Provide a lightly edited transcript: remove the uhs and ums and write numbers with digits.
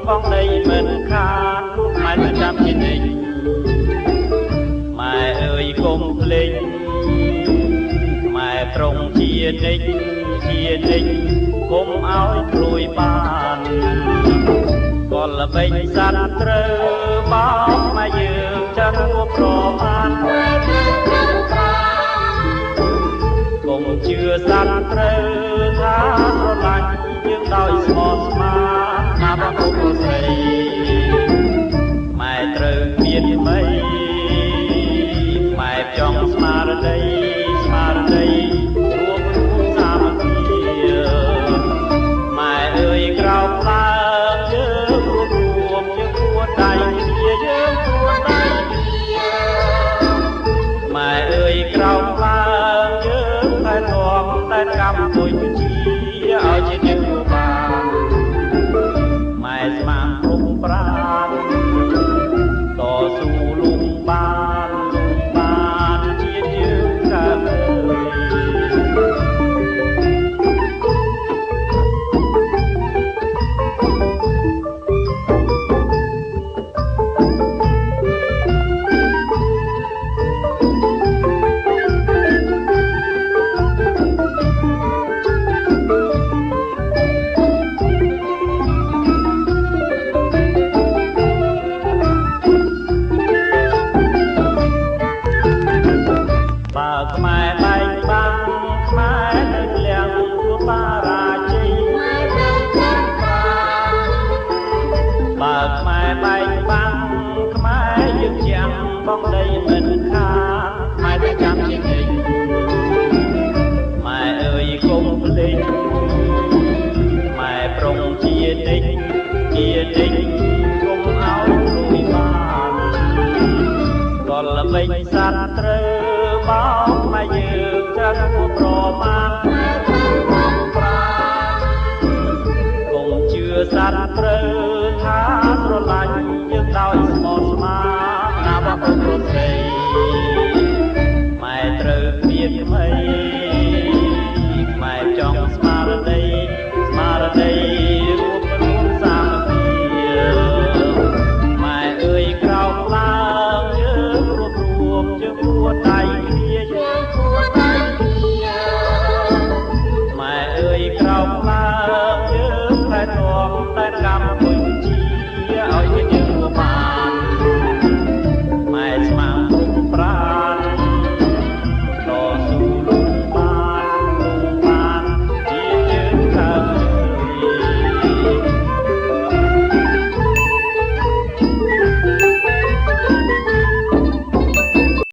បងដីមិនខានម៉ែប្រចាំជានិច្ចម៉ែអើយកុំភ្លេចម៉ែត្រង់ជានិច្ចជានិច្ចកុំឲ្យព្រួយបានក៏ល្បិចសត្វត្រូវបោកមកយើងចាស់រួបប្រមាណកុំជឿសត្វត្រូវថាស្រឡាញ់យើងដោយស្មោះស្ម័គ្រណាបងប្អូនស្រីម៉ែត្រូវមានមីម៉ែចង់ស្មារតីស្មារតីរួមសាមគ្គីម៉ែអើយក្រោមឡើងយើងរួមយើងគួរដៃគ្នាយើងគួរដៃគ្នាម៉ែអើយក្រោមឡើងយើងតែនាំតែកម្មដូចជាឲ្យជាអ្នកគួរបានម៉ែស្មានគ្រប់ប្រាណតស៊ូលំបានជាយើងកើតបើខ្មែរបែកបាំងខ្មែរនឹងលៀងជួបបារាជ័យបើខ្មែរបែកបាំងខ្មែរយើងចាំបងដីមិនខានខ្មែរតែចាំជានិច្ចម៉ែអើយកុំភ្លេចម៉ែប្រុងជានិច្ចជានិច្ចកុំឲ្យព្រួយបានក៏ល្បិចសត្វត្រូវបោកមកយើងចាស់គួរប្រមាណកុំជឿសត្វត្រូវថាស្រឡាញ់